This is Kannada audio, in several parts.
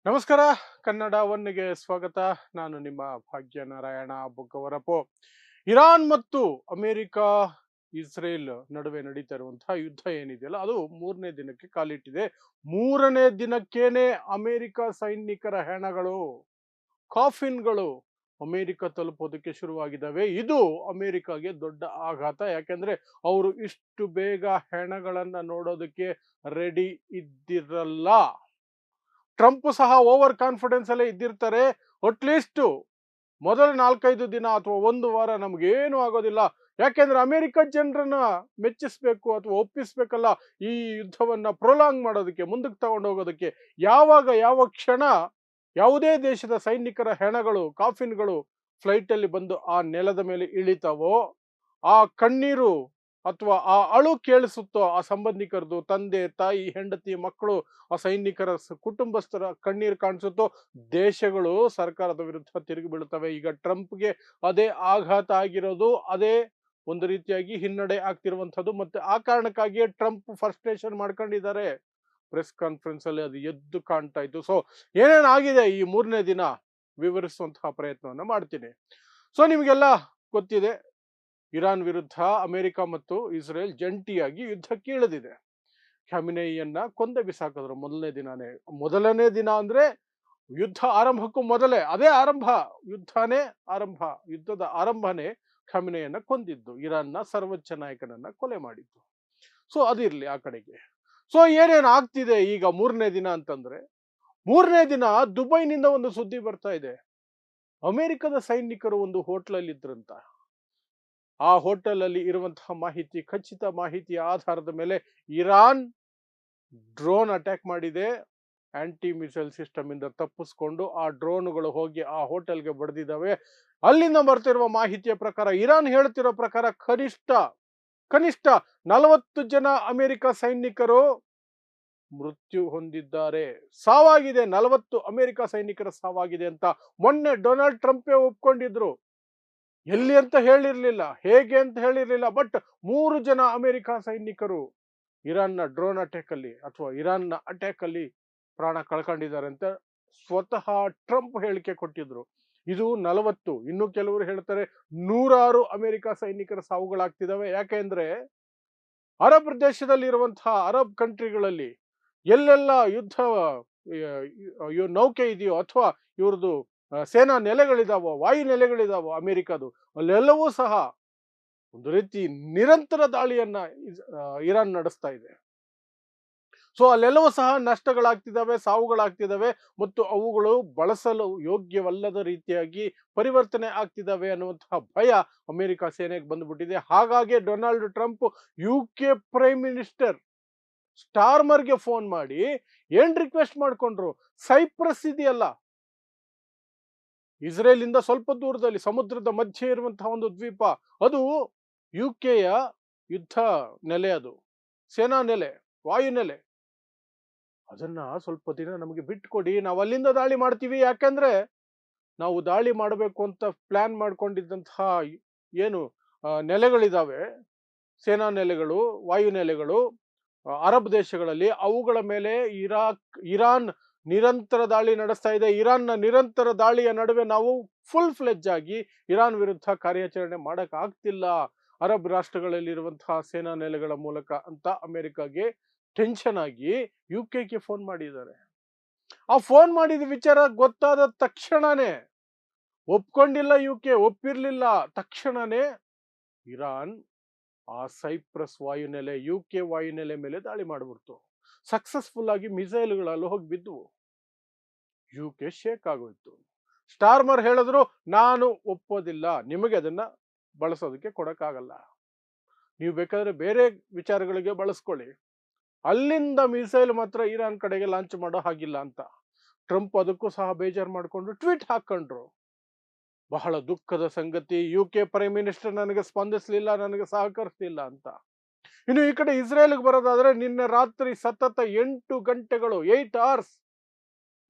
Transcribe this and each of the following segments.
ನಮಸ್ಕಾರ. ಕನ್ನಡ ಒನ್ಗೆ ಸ್ವಾಗತ. ನಾನು ನಿಮ್ಮ ಭಾಗ್ಯನಾರಾಯಣ ಬುಕ್ಕವರಪು. ಇರಾನ್ ಮತ್ತು ಅಮೆರಿಕ, ಇಸ್ರೇಲ್ ನಡುವೆ ನಡೀತಾ ಇರುವಂತಹ ಯುದ್ಧ ಏನಿದೆಯಲ್ಲ, ಅದು ಮೂರನೇ ದಿನಕ್ಕೆ ಕಾಲಿಟ್ಟಿದೆ. ಮೂರನೇ ದಿನಕ್ಕೇನೆ ಅಮೆರಿಕ ಸೈನಿಕರ ಹೆಣಗಳು, ಕಾಫಿನ್ಗಳು ಅಮೆರಿಕ ತಲುಪೋದಕ್ಕೆ ಶುರುವಾಗಿದ್ದಾವೆ. ಇದು ಅಮೆರಿಕಾಗೆ ದೊಡ್ಡ ಆಘಾತ. ಯಾಕೆಂದ್ರೆ ಅವರು ಇಷ್ಟು ಬೇಗ ಹೆಣಗಳನ್ನ ನೋಡೋದಕ್ಕೆ ರೆಡಿ ಇದ್ದಿರಲ್ಲ. ಟ್ರಂಪ್ ಸಹ ಓವರ್ ಕಾನ್ಫಿಡೆನ್ಸ್ ಅಲ್ಲೇ ಇದ್ದಿರ್ತಾರೆ. ಅಟ್ಲೀಸ್ಟ್ ಮೊದಲ 4-5 ದಿನ ಅಥವಾ ಒಂದು ವಾರ ನಮ್ಗೇನು ಆಗೋದಿಲ್ಲ. ಯಾಕೆಂದ್ರೆ ಅಮೆರಿಕ ಜನರನ್ನ ಮೆಚ್ಚಿಸ್ಬೇಕು ಅಥವಾ ಒಪ್ಪಿಸ್ಬೇಕಲ್ಲ, ಈ ಯುದ್ಧವನ್ನ ಪ್ರೊಲಾಂಗ್ ಮಾಡೋದಕ್ಕೆ, ಮುಂದಕ್ಕೆ ತಗೊಂಡು ಹೋಗೋದಕ್ಕೆ. ಯಾವಾಗ ಯಾವ ಕ್ಷಣ ಯಾವುದೇ ದೇಶದ ಸೈನಿಕರ ಹೆಣಗಳು, ಕಾಫಿನ್ಗಳು ಫ್ಲೈಟ್ ಅಲ್ಲಿ ಬಂದು ಆ ನೆಲದ ಮೇಲೆ ಇಳಿತಾವೋ, ಆ ಕಣ್ಣೀರು ಅಥವಾ ಆ ಅಳು ಕೇಳಿಸುತ್ತೋ ಆ ಸಂಬಂಧಿಕರದು, ತಂದೆ ತಾಯಿ ಹೆಂಡತಿ ಮಕ್ಕಳು, ಆ ಸೈನಿಕರ ಕುಟುಂಬಸ್ಥರ ಕಣ್ಣೀರು ಕಾಣಿಸುತ್ತೋ, ದೇಶಗಳು ಸರ್ಕಾರದ ವಿರುದ್ಧ ತಿರುಗಿ ಬೀಳುತ್ತವೆ. ಈಗ ಟ್ರಂಪ್ಗೆ ಅದೇ ಆಘಾತ ಆಗಿರೋದು, ಅದೇ ಒಂದು ರೀತಿಯಾಗಿ ಹಿನ್ನಡೆ ಆಗ್ತಿರುವಂಥದ್ದು. ಮತ್ತೆ ಆ ಕಾರಣಕ್ಕಾಗಿಯೇ ಟ್ರಂಪ್ ಫ್ರಸ್ಟ್ರೇಷನ್ ಮಾಡ್ಕೊಂಡಿದ್ದಾರೆ. ಪ್ರೆಸ್ ಕಾನ್ಫರೆನ್ಸ್ ಅಲ್ಲಿ ಅದು ಎದ್ದು ಕಾಣ್ತಾ ಇತ್ತು. ಸೊ ಏನೇನಾಗಿದೆ ಈ ಮೂರನೇ ದಿನ ವಿವರಿಸುವಂತಹ ಪ್ರಯತ್ನವನ್ನ ಮಾಡ್ತೀನಿ. ಸೊ ನಿಮಗೆಲ್ಲ ಗೊತ್ತಿದೆ, ಇರಾನ್ ವಿರುದ್ಧ ಅಮೆರಿಕ ಮತ್ತು ಇಸ್ರೇಲ್ ಜಂಟಿಯಾಗಿ ಯುದ್ಧಕ್ಕೆ ಇಳಿದಿದೆ. ಖಮೆನಿಯನ್ನ ಕೊಂದೆ ಬಿಸಾಕಿದ್ರು ಮೊದಲನೇ ದಿನ ಅಂದ್ರೆ ಯುದ್ಧ ಆರಂಭಕ್ಕೂ ಮೊದಲೇ, ಅದೇ ಆರಂಭ, ಯುದ್ಧನೇ ಆರಂಭ, ಯುದ್ಧದ ಆರಂಭನೇ ಖಮೆನಿಯನ್ನ ಕೊಂದಿದ್ದು, ಇರಾನ್ನ ಸರ್ವೋಚ್ಚ ನಾಯಕನನ್ನ ಕೊಲೆ ಮಾಡಿದ್ದು. ಸೊ ಅದಿರ್ಲಿ ಆ ಕಡೆಗೆ. ಸೊ ಏನೇನು ಆಗ್ತಿದೆ ಈಗ ಮೂರನೇ ದಿನ ಅಂತಂದ್ರೆ, ಮೂರನೇ ದಿನ ದುಬೈನಿಂದ ಒಂದು ಸುದ್ದಿ ಬರ್ತಾ ಇದೆ. ಅಮೆರಿಕದ ಸೈನಿಕರು ಒಂದು ಹೋಟ್ಲಲ್ಲಿ ಇದ್ರಂತ. ಆ ಹೋಟೆಲ್ ಅಲ್ಲಿ ಇರುವಂತಹ ಮಾಹಿತಿ, ಖಚಿತ ಮಾಹಿತಿಯ ಆಧಾರದ ಮೇಲೆ ಇರಾನ್ ಡ್ರೋನ್ ಅಟ್ಯಾಕ್ ಮಾಡಿದೆ. ಆಂಟಿ ಮಿಸೈಲ್ ಸಿಸ್ಟಮ್ ಇಂದ ತಪ್ಪಿಸ್ಕೊಂಡು ಆ ಡ್ರೋನ್ಗಳು ಹೋಗಿ ಆ ಹೋಟೆಲ್ಗೆ ಬಡ್ದಿದ್ದಾವೆ. ಅಲ್ಲಿಂದ ಬರ್ತಿರುವ ಮಾಹಿತಿಯ ಪ್ರಕಾರ, ಇರಾನ್ ಹೇಳ್ತಿರೋ ಪ್ರಕಾರ, ಕನಿಷ್ಠ ಕನಿಷ್ಠ 40 ಜನ ಅಮೆರಿಕ ಸೈನಿಕರು ಮೃತ್ಯು ಹೊಂದಿದ್ದಾರೆ, ಸಾವಾಗಿದೆ. 40 ಅಮೆರಿಕ ಸೈನಿಕರ ಸಾವಾಗಿದೆ ಅಂತ ಮೊನ್ನೆ ಡೊನಾಲ್ಡ್ ಟ್ರಂಪೇ ಒಪ್ಕೊಂಡಿದ್ರು. ಎಲ್ಲಿ ಅಂತ ಹೇಳಿರ್ಲಿಲ್ಲ, ಹೇಗೆ ಅಂತ ಹೇಳಿರ್ಲಿಲ್ಲ, ಬಟ್ 3 ಜನ ಅಮೆರಿಕ ಸೈನಿಕರು ಇರಾನ್ನ ಡ್ರೋನ್ ಅಟ್ಯಾಕ್ ಅಲ್ಲಿ ಅಥವಾ ಇರಾನ್ನ ಅಟ್ಯಾಕ್ ಅಲ್ಲಿ ಪ್ರಾಣ ಕಳ್ಕೊಂಡಿದ್ದಾರೆ ಅಂತ ಸ್ವತಃ ಟ್ರಂಪ್ ಹೇಳಿಕೆ ಕೊಟ್ಟಿದ್ರು. ಇದು 40, ಇನ್ನು ಕೆಲವರು ಹೇಳ್ತಾರೆ ನೂರಾರು ಅಮೆರಿಕ ಸೈನಿಕರ ಸಾವುಗಳಾಗ್ತಿದಾವೆ. ಯಾಕೆಂದ್ರೆ ಅರಬ್ ದೇಶದಲ್ಲಿ ಇರುವಂತಹ ಅರಬ್ ಕಂಟ್ರಿಗಳಲ್ಲಿ ಎಲ್ಲೆಲ್ಲ ಯುದ್ಧ ನೌಕೆ ಇದೆಯೋ ಅಥವಾ ಇವ್ರದ್ದು ಸೇನಾ ನೆಲೆಗಳಿದಾವೋ, ವಾಯು ನೆಲೆಗಳಿದಾವೋ ಅಮೆರಿಕದು, ಅಲ್ಲೆಲ್ಲವೂ ಸಹ ಒಂದು ರೀತಿ ನಿರಂತರ ದಾಳಿಯನ್ನ ಇರಾನ್ ನಡೆಸ್ತಾ ಇದೆ. ಸೊ ಅಲ್ಲೆಲ್ಲವೂ ಸಹ ನಷ್ಟಗಳಾಗ್ತಿದ್ದಾವೆ, ಸಾವುಗಳಾಗ್ತಿದ್ದಾವೆ ಮತ್ತು ಅವುಗಳು ಬಳಸಲು ಯೋಗ್ಯವಲ್ಲದ ರೀತಿಯಾಗಿ ಪರಿವರ್ತನೆ ಆಗ್ತಿದ್ದಾವೆ ಅನ್ನುವಂತಹ ಭಯ ಅಮೆರಿಕ ಸೇನೆಗೆ ಬಂದ್ಬಿಟ್ಟಿದೆ. ಹಾಗಾಗಿ Donald Trump UK prime minister ಸ್ಟಾರ್ಮರ್ಗೆ ಫೋನ್ ಮಾಡಿ ಏನ್ ರಿಕ್ವೆಸ್ಟ್ ಮಾಡ್ಕೊಂಡ್ರು, ಸೈಪ್ರಸ್ ಇದೆಯಲ್ಲ, ಇಸ್ರೇಲ್ ಇಂದ ಸ್ವಲ್ಪ ದೂರದಲ್ಲಿ ಸಮುದ್ರದ ಮಧ್ಯೆ ಇರುವಂತಹ ಒಂದು ದ್ವೀಪ, ಅದು UKಯ ಯುದ್ಧ ನೆಲೆ, ಅದು ಸೇನಾ ನೆಲೆ, ವಾಯು ನೆಲೆ. ಅದನ್ನ ಸ್ವಲ್ಪ ದಿನ ನಮಗೆ ಬಿಟ್ಕೊಡಿ, ನಾವು ಅಲ್ಲಿಂದ ದಾಳಿ ಮಾಡ್ತೀವಿ. ಯಾಕಂದ್ರೆ ನಾವು ದಾಳಿ ಮಾಡಬೇಕು ಅಂತ ಪ್ಲಾನ್ ಮಾಡ್ಕೊಂಡಿದ್ದಂತಹ ಏನು ನೆಲೆಗಳಿದಾವೆ, ಸೇನಾ ನೆಲೆಗಳು, ವಾಯು ನೆಲೆಗಳು ಅರಬ್ ದೇಶಗಳಲ್ಲಿ, ಅವುಗಳ ಮೇಲೆ ಇರಾನ್ ನಿರಂತರ ದಾಳಿ ನಡೆಸ್ತಾ ಇದೆ. ಇರಾನ್ನ ನಿರಂತರ ದಾಳಿಯ ನಡುವೆ ನಾವು ಫುಲ್ ಫ್ಲೆಜ್ ಆಗಿ ಇರಾನ್ ವಿರುದ್ಧ ಕಾರ್ಯಾಚರಣೆ ಮಾಡಕ್ ಆಗ್ತಿಲ್ಲ ಅರಬ್ ರಾಷ್ಟ್ರಗಳಲ್ಲಿರುವಂತಹ ಸೇನಾ ನೆಲೆಗಳ ಮೂಲಕ ಅಂತ ಅಮೆರಿಕಾಗೆ ಟೆನ್ಷನ್ ಆಗಿ UKಗೆ ಫೋನ್ ಮಾಡಿದ್ದಾರೆ. ಆ ಫೋನ್ ಮಾಡಿದ ವಿಚಾರ ಗೊತ್ತಾದ ತಕ್ಷಣನೇ, ಒಪ್ಕೊಂಡಿಲ್ಲ UK, ಒಪ್ಪಿರ್ಲಿಲ್ಲ, ತಕ್ಷಣನೇ ಇರಾನ್ ಆ ಸೈಪ್ರಸ್ ವಾಯುನೆಲೆ, UK ವಾಯುನೆಲೆ ಮೇಲೆ ದಾಳಿ ಮಾಡ್ಬಿಡ್ತು. ಸಕ್ಸಸ್ಫುಲ್ ಆಗಿ ಮಿಸೈಲ್ಗಳಲ್ಲಿ ಹೋಗಿ ಬಿದ್ವು. UK ಶೇಕ್ ಆಗೋಯ್ತು. ಸ್ಟಾರ್ಮರ್ ಹೇಳಿದ್ರು, ನಾನು ಒಪ್ಪೋದಿಲ್ಲ, ನಿಮಗೆ ಅದನ್ನ ಬಳಸೋದಕ್ಕೆ ಕೊಡಕ್ಕಾಗಲ್ಲ, ನೀವು ಬೇಕಾದ್ರೆ ಬೇರೆ ವಿಚಾರಗಳಿಗೆ ಬಳಸ್ಕೊಳ್ಳಿ, ಅಲ್ಲಿಂದ ಮಿಸೈಲ್ ಮಾತ್ರ ಇರಾನ್ ಕಡೆಗೆ ಲಾಂಚ್ ಮಾಡೋ ಹಾಗಿಲ್ಲ ಅಂತ. ಟ್ರಂಪ್ ಅದಕ್ಕೂ ಸಹ ಬೇಜಾರು ಮಾಡಿಕೊಂಡು ಟ್ವೀಟ್ ಹಾಕೊಂಡ್ರು. ಬಹಳ ದುಃಖದ ಸಂಗತಿ, UK ಪ್ರೈಮ್ ಮಿನಿಸ್ಟರ್ ನನಗೆ ಸ್ಪಂದಿಸಲಿಲ್ಲ, ನನಗೆ ಸಹಕರಿಸಲಿಲ್ಲ ಅಂತ. ಇನ್ನು ಈ ಕಡೆ ಇಸ್ರೇಲ್ಗೆ ಬರೋದಾದ್ರೆ, ನಿನ್ನೆ ರಾತ್ರಿ ಸತತ 8 ಗಂಟೆಗಳು, 8 ಅವರ್ಸ್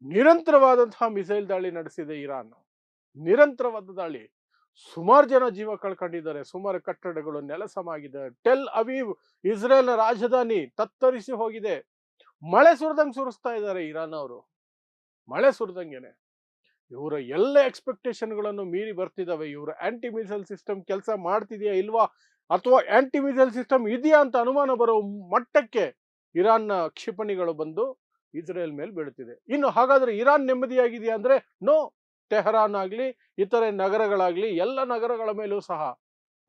ನಿರಂತರವಾದಂತಹ ಮಿಸೈಲ್ ದಾಳಿ ನಡೆಸಿದೆ ಇರಾನ್. ನಿರಂತರವಾದ ದಾಳಿ, ಸುಮಾರು ಜನ ಜೀವ ಕಳ್ಕೊಂಡಿದ್ದಾರೆ, ಸುಮಾರು ಕಟ್ಟಡಗಳು ನೆಲಸಮಾಗಿದೆ. ಟೆಲ್ ಅವೀವ್, ಇಸ್ರೇಲ್ನ ರಾಜಧಾನಿ, ತತ್ತರಿಸಿ ಹೋಗಿದೆ. ಮಳೆ ಸುರಿದಂಗೆ ಸುರಿಸ್ತಾ ಇದ್ದಾರೆ ಇರಾನ್ ಅವರು. ಮಳೆ ಸುರಿದಂಗೆನೆ. ಇವರ ಎಲ್ಲ ಎಕ್ಸ್ಪೆಕ್ಟೇಷನ್ಗಳನ್ನು ಮೀರಿ ಬರ್ತಿದ್ದಾವೆ. ಇವರ ಆಂಟಿ ಮಿಸೈಲ್ ಸಿಸ್ಟಮ್ ಕೆಲಸ ಮಾಡ್ತಿದೆಯಾ ಇಲ್ವಾ, ಅಥವಾ ಆಂಟಿ ಮಿಸೈಲ್ ಸಿಸ್ಟಮ್ ಇದೆಯಾ ಅಂತ ಅನುಮಾನ ಬರೋ ಮಟ್ಟಕ್ಕೆ ಇರಾನ್ನ ಕ್ಷಿಪಣಿಗಳು ಬಂದು ಇಸ್ರೇಲ್ ಮೇಲೆ ಬೀಳ್ತಿದೆ. ಇನ್ನು ಹಾಗಾದ್ರೆ ಇರಾನ್ ನೆಮ್ಮದಿಯಾಗಿದೆಯಾ ಅಂದ್ರೆ ನೋ. ಟೆಹರಾನ್ ಆಗ್ಲಿ, ಇತರೆ ನಗರಗಳಾಗ್ಲಿ, ಎಲ್ಲ ನಗರಗಳ ಮೇಲೂ ಸಹ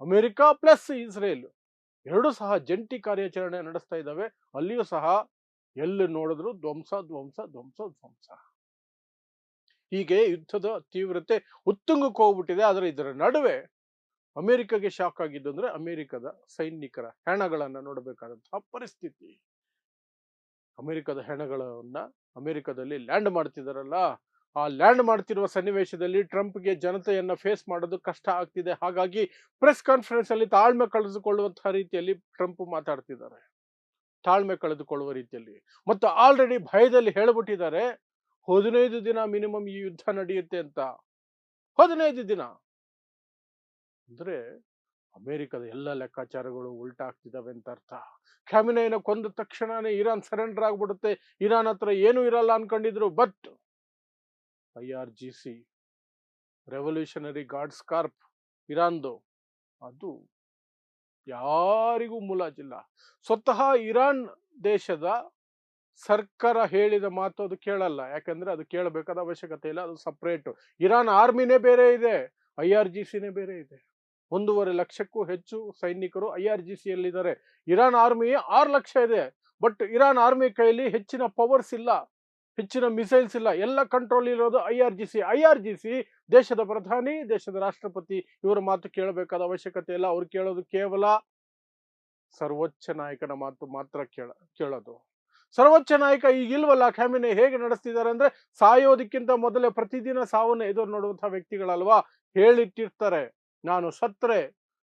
ಅಮೆರಿಕ ಪ್ಲಸ್ ಇಸ್ರೇಲ್ ಎರಡೂ ಸಹ ಜಂಟಿ ಕಾರ್ಯಾಚರಣೆ ನಡೆಸ್ತಾ ಇದ್ದಾವೆ. ಅಲ್ಲಿಯೂ ಸಹ ಎಲ್ಲಿ ನೋಡಿದ್ರು ಧ್ವಂಸ ಧ್ವಂಸ ಧ್ವಂಸ ಧ್ವಂಸ. ಹೀಗೆ ಯುದ್ಧದ ತೀವ್ರತೆ ಉತ್ತುಂಗಕ್ಕೆ ಹೋಗ್ಬಿಟ್ಟಿದೆ. ಆದರೆ ಇದರ ನಡುವೆ ಅಮೆರಿಕಗೆ ಶಾಕ್ ಆಗಿದ್ದು ಅಂದ್ರೆ ಅಮೆರಿಕದ ಸೈನಿಕರ ಹೆಣಗಳನ್ನ ನೋಡಬೇಕಾದಂತಹ ಪರಿಸ್ಥಿತಿ. ಅಮೆರಿಕದ ಹೆಣಗಳನ್ನ ಅಮೆರಿಕದಲ್ಲಿ ಲ್ಯಾಂಡ್ ಮಾಡ್ತಿದಾರಲ್ಲ, ಆ ಲ್ಯಾಂಡ್ ಮಾಡ್ತಿರುವ ಸನ್ನಿವೇಶದಲ್ಲಿ ಟ್ರಂಪ್ಗೆ ಜನತೆಯನ್ನ ಫೇಸ್ ಮಾಡೋದು ಕಷ್ಟ ಆಗ್ತಿದೆ. ಹಾಗಾಗಿ ಪ್ರೆಸ್ ಕಾನ್ಫರೆನ್ಸ್ ಅಲ್ಲಿ ತಾಳ್ಮೆ ಕಳೆದುಕೊಳ್ಳುವಂತಹ ರೀತಿಯಲ್ಲಿ ಟ್ರಂಪ್ ಮಾತಾಡ್ತಿದ್ದಾರೆ. ತಾಳ್ಮೆ ಕಳೆದುಕೊಳ್ಳುವ ರೀತಿಯಲ್ಲಿ ಮತ್ತು ಆಲ್ರೆಡಿ ಭಯದಲ್ಲಿ ಹೇಳ್ಬಿಟ್ಟಿದ್ದಾರೆ 15 ದಿನ ಮಿನಿಮಮ್ ಈ ಯುದ್ಧ ನಡೆಯುತ್ತೆ ಅಂತ. 15 ದಿನ ಅಂದ್ರೆ ಅಮೆರಿಕದ ಎಲ್ಲ ಲೆಕ್ಕಾಚಾರಗಳು ಉಲ್ಟಾ ಆಗ್ತಿದಾವೆ ಅಂತ ಅರ್ಥ. ಖಾಮಿನೈನ ಕೊಂದ ತಕ್ಷಣನೇ ಇರಾನ್ ಸರೆಂಡರ್ ಆಗ್ಬಿಡುತ್ತೆ, ಇರಾನ್ ಹತ್ರ ಏನೂ ಇರಲ್ಲ ಅನ್ಕೊಂಡಿದ್ರು. But IRGC revolutionary guards corp ಇರಾನ್ದು, ಅದು ಯಾರಿಗೂ ಮುಲಾಜಿಲ್ಲ. ಸ್ವತಃ ಇರಾನ್ ದೇಶದ ಸರ್ಕಾರ ಹೇಳಿದ ಮಾತು ಅದು ಕೇಳಲ್ಲ. ಯಾಕಂದ್ರೆ ಅದು ಕೇಳಬೇಕಾದ ಅವಶ್ಯಕತೆ ಇಲ್ಲ, ಅದು ಸಪ್ರೇಟ್. ಇರಾನ್ ಆರ್ಮಿನೇ ಬೇರೆ ಇದೆ, IRGCನೇ ಬೇರೆ ಇದೆ. 1.5 ಲಕ್ಷಕ್ಕೂ ಹೆಚ್ಚು ಸೈನಿಕರು IRGCಯಲ್ಲಿದ್ದಾರೆ. ಇರಾನ್ ಆರ್ಮಿ 6 ಲಕ್ಷ ಇದೆ. ಬಟ್ ಇರಾನ್ ಆರ್ಮಿ ಕೈಯಲ್ಲಿ ಹೆಚ್ಚಿನ ಪವರ್ಸ್ ಇಲ್ಲ, ಹೆಚ್ಚಿನ ಮಿಸೈಲ್ಸ್ ಇಲ್ಲ. ಎಲ್ಲ ಕಂಟ್ರೋಲ್ ಇರೋದು IRGC. ದೇಶದ ಪ್ರಧಾನಿ, ದೇಶದ ರಾಷ್ಟ್ರಪತಿ ಇವರ ಮಾತು ಕೇಳಬೇಕಾದ ಅವಶ್ಯಕತೆ ಇಲ್ಲ. ಅವ್ರು ಕೇಳೋದು ಕೇವಲ ಸರ್ವೋಚ್ಚ ನಾಯಕನ ಮಾತು ಮಾತ್ರ ಕೇಳೋದು. ಸರ್ವೋಚ್ಚ ನಾಯಕ ಈಗ ಇಲ್ವಲ್ಲ. ಖಾಮಿನೈ ಹೇಗೆ ನಡೆಸ್ತಿದ್ದಾರೆ ಅಂದ್ರೆ ಸಾಯೋದಕ್ಕಿಂತ ಮೊದಲೇ ಪ್ರತಿದಿನ ಸಾವನ್ನ ಎದುರು ನೋಡುವಂತಹ ವ್ಯಕ್ತಿಗಳಲ್ವಾ. ಹೇಳಿಟ್ಟಿರ್ತಾರೆ, ನಾನು ಸತ್ರೆ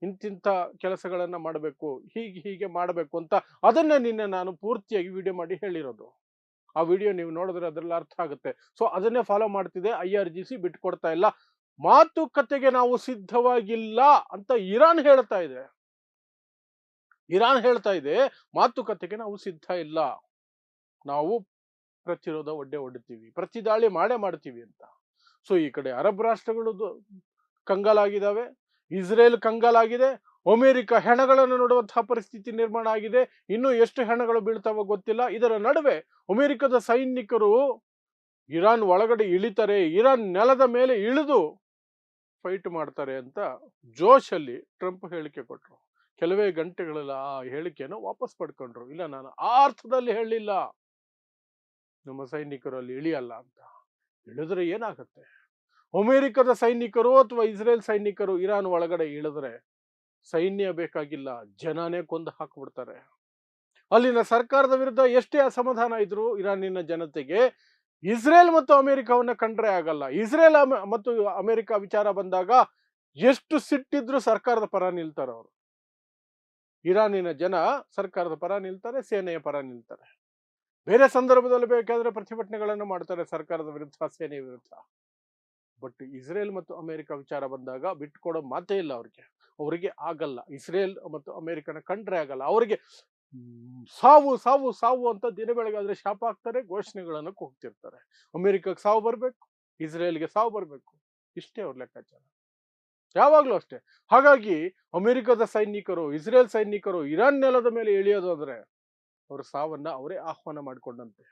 ಇಂತಿಂತ ಕೆಲಸಗಳನ್ನ ಮಾಡಬೇಕು, ಹೀಗೆ ಮಾಡಬೇಕು ಅಂತ. ಅದನ್ನೇ ನಿನ್ನೆ ನಾನು ಪೂರ್ತಿಯಾಗಿ ವಿಡಿಯೋ ಮಾಡಿ ಹೇಳಿರೋದು. ಆ ವಿಡಿಯೋ ನೀವು ನೋಡಿದ್ರೆ ಅದ್ರಲ್ಲಿ ಅರ್ಥ ಆಗುತ್ತೆ. ಸೊ ಅದನ್ನೇ ಫಾಲೋ ಮಾಡ್ತಿದೆ IRGC, ಬಿಟ್ಕೊಡ್ತಾ ಇಲ್ಲ. ಮಾತುಕತೆಗೆ ನಾವು ಸಿದ್ಧವಾಗಿಲ್ಲ ಅಂತ ಇರಾನ್ ಹೇಳ್ತಾ ಇದೆ. ಮಾತುಕತೆಗೆ ನಾವು ಸಿದ್ಧ ಇಲ್ಲ, ನಾವು ಪ್ರತಿರೋಧ ಹೊಡಿತೀವಿ, ಪ್ರತಿ ದಾಳಿ ಮಾಡ್ತೀವಿ ಅಂತ. ಸೊ ಈ ಕಡೆ ಅರಬ್ ರಾಷ್ಟ್ರಗಳು ಕಂಗಾಲಾಗಿದ್ದಾವೆ, ಇಸ್ರೇಲ್ ಕಂಗಾಲಾಗಿದೆ, ಅಮೆರಿಕ ಹೆಣಗಳನ್ನು ನೋಡುವಂತಹ ಪರಿಸ್ಥಿತಿ ನಿರ್ಮಾಣ ಆಗಿದೆ. ಇನ್ನು ಎಷ್ಟು ಹೆಣಗಳು ಬೀಳ್ತಾವೋ ಗೊತ್ತಿಲ್ಲ. ಇದರ ನಡುವೆ ಅಮೆರಿಕದ ಸೈನಿಕರು ಇರಾನ್ ಒಳಗಡೆ ಇಳಿತಾರೆ, ಇರಾನ್ ನೆಲದ ಮೇಲೆ ಇಳಿದು ಫೈಟ್ ಮಾಡ್ತಾರೆ ಅಂತ ಜೋಶಲ್ಲಿ ಟ್ರಂಪ್ ಹೇಳಿಕೆ ಕೊಟ್ಟರು. ಕೆಲವೇ ಗಂಟೆಗಳಲ್ಲಿ ಆ ಹೇಳಿಕೆಯನ್ನು ವಾಪಸ್ ಪಡ್ಕೊಂಡ್ರು. ಇಲ್ಲ, ನಾನು ಆ ಅರ್ಥದಲ್ಲಿ ಹೇಳಿಲ್ಲ, ನಮ್ಮ ಸೈನಿಕರು ಅಲ್ಲಿ ಇಳಿಯಲ್ಲ ಅಂತ. ಇಳಿದ್ರೆ ಏನಾಗುತ್ತೆ? ಅಮೆರಿಕದ ಸೈನಿಕರು ಅಥವಾ ಇಸ್ರೇಲ್ ಸೈನಿಕರು ಇರಾನ್ ಒಳಗಡೆ ಇಳಿದ್ರೆ ಸೈನ್ಯ ಬೇಕಾಗಿಲ್ಲ, ಜನನೇ ಕೊಂದು ಹಾಕ್ಬಿಡ್ತಾರೆ. ಅಲ್ಲಿನ ಸರ್ಕಾರದ ವಿರುದ್ಧ ಎಷ್ಟೇ ಅಸಮಾಧಾನ ಇದ್ರು ಇರಾನಿನ ಜನತೆಗೆ ಇಸ್ರೇಲ್ ಮತ್ತು ಅಮೆರಿಕವನ್ನ ಕಂಡ್ರೆ ಆಗಲ್ಲ. ಇಸ್ರೇಲ್ ಮತ್ತು ಅಮೆರಿಕ ವಿಚಾರ ಬಂದಾಗ ಎಷ್ಟು ಸಿಟ್ಟಿದ್ರು ಸರ್ಕಾರದ ಪರ ನಿಲ್ತಾರೆ ಅವರು. ಇರಾನಿನ ಜನ ಸರ್ಕಾರದ ಪರ ನಿಲ್ತಾರೆ, ಸೇನೆಯ ಪರ ನಿಲ್ತಾರೆ. ಬೇರೆ ಸಂದರ್ಭದಲ್ಲಿ ಬೇಕಾದ್ರೆ ಪ್ರತಿಭಟನೆಗಳನ್ನು ಮಾಡ್ತಾರೆ ಸರ್ಕಾರದ ವಿರುದ್ಧ, ಸೇನೆಯ ವಿರುದ್ಧ. ಬಟ್ ಇಸ್ರೇಲ್ ಮತ್ತು ಅಮೆರಿಕ ವಿಚಾರ ಬಂದಾಗ ಬಿಟ್ಕೊಡೋ ಮಾತೇ ಇಲ್ಲ ಅವರಿಗೆ ಆಗಲ್ಲ. ಇಸ್ರೇಲ್ ಮತ್ತು ಅಮೆರಿಕನ ಕಂಡ್ರೆ ಆಗಲ್ಲ. ಅವರಿಗೆ ಸಾವು ಸಾವು ಸಾವು ಅಂತ ದಿನ ಬೆಳಗಾದ್ರೆ ಶಾಪ ಹಾಕ್ತಾರೆ, ಘೋಷಣೆಗಳನ್ನು ಕೂಗ್ತಿರ್ತಾರೆ. ಅಮೆರಿಕಕ್ಕೆ ಸಾವು ಬರ್ಬೇಕು, ಇಸ್ರೇಲ್ಗೆ ಸಾವು ಬರ್ಬೇಕು, ಇಷ್ಟೇ ಅವ್ರ ಲೆಕ್ಕಾಚಾರ ಯಾವಾಗ್ಲೂ ಅಷ್ಟೇ. ಹಾಗಾಗಿ ಅಮೆರಿಕದ ಸೈನಿಕರು, ಇಸ್ರೇಲ್ ಸೈನಿಕರು ಇರಾನ್ ನೆಲದ ಮೇಲೆ ಇಳಿಯೋದು ಅಂದ್ರೆ ಅವ್ರ ಸಾವನ್ನ ಅವರೇ ಆಹ್ವಾನ ಮಾಡಿಕೊಂಡಂತೆ.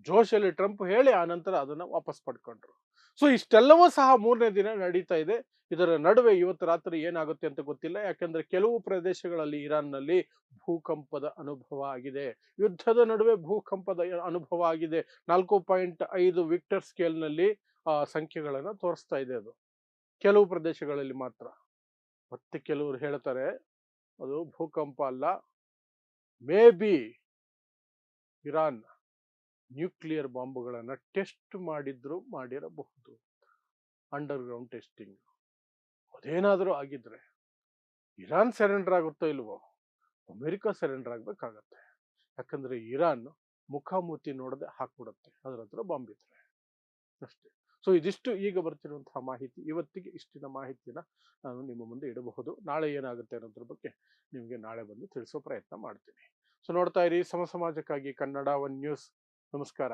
ಜೋಶಲ್ಲಿ ಟ್ರಂಪ್ ಹೇಳಿ ಆ ನಂತರ ಅದನ್ನ ವಾಪಸ್ ಪಡ್ಕೊಂಡ್ರು. ಸೊ ಇಷ್ಟೆಲ್ಲವೂ ಸಹ 3ನೇ ದಿನ ನಡೀತಾ ಇದೆ. ಇದರ ನಡುವೆ ಇವತ್ತು ರಾತ್ರಿ ಏನಾಗುತ್ತೆ ಅಂತ ಗೊತ್ತಿಲ್ಲ. ಯಾಕಂದ್ರೆ ಕೆಲವು ಪ್ರದೇಶಗಳಲ್ಲಿ ಇರಾನ್ನಲ್ಲಿ ಭೂಕಂಪದ ಅನುಭವ ಆಗಿದೆ. ಯುದ್ಧದ ನಡುವೆ ಭೂಕಂಪದ ಅನುಭವ ಆಗಿದೆ. 4.5 ವಿಕ್ಟರ್ ಸ್ಕೇಲ್ನಲ್ಲಿ ಸಂಖ್ಯೆಗಳನ್ನು ತೋರಿಸ್ತಾ ಇದೆ. ಅದು ಕೆಲವು ಪ್ರದೇಶಗಳಲ್ಲಿ ಮಾತ್ರ. ಮತ್ತೆ ಕೆಲವರು ಹೇಳ್ತಾರೆ ಅದು ಭೂಕಂಪ ಅಲ್ಲ, ಮೇ ಬಿ ಇರಾನ್ ನ್ಯೂಕ್ಲಿಯರ್ ಬಾಂಬ್ಗಳನ್ನು ಟೆಸ್ಟ್ ಮಾಡಿರಬಹುದು, ಅಂಡರ್ ಗ್ರೌಂಡ್ ಟೆಸ್ಟಿಂಗ್. ಅದೇನಾದರೂ ಆಗಿದ್ರೆ ಇರಾನ್ ಸರೆಂಡರ್ ಆಗುತ್ತೋ ಇಲ್ವೋ, ಅಮೆರಿಕ ಸರೆಂಡರ್ ಆಗ್ಬೇಕಾಗತ್ತೆ. ಯಾಕಂದ್ರೆ ಇರಾನ್ ಮುಖಾಮುಖಿ ನೋಡದೆ ಹಾಕ್ಬಿಡುತ್ತೆ ಅದ್ರ ಹತ್ರ ಬಾಂಬ್ ಇದ್ರೆ ಅಷ್ಟೇ. ಸೊ ಇದಿಷ್ಟು ಈಗ ಬರ್ತಿರುವಂತಹ ಮಾಹಿತಿ. ಇವತ್ತಿಗೆ ಇಷ್ಟಿನ ಮಾಹಿತಿನ ನಾನು ನಿಮ್ಮ ಮುಂದೆ ಇಡಬಹುದು. ನಾಳೆ ಏನಾಗುತ್ತೆ ಅನ್ನೋದ್ರ ಬಗ್ಗೆ ನಿಮಗೆ ನಾಳೆ ಬಂದು ತಿಳಿಸೋ ಪ್ರಯತ್ನ ಮಾಡ್ತೀನಿ. ಸೊ ನೋಡ್ತಾ ಇರಿ ಸಮಾಜಕ್ಕಾಗಿ ಕನ್ನಡ 1 ನ್ಯೂಸ್. ನಮಸ್ಕಾರ.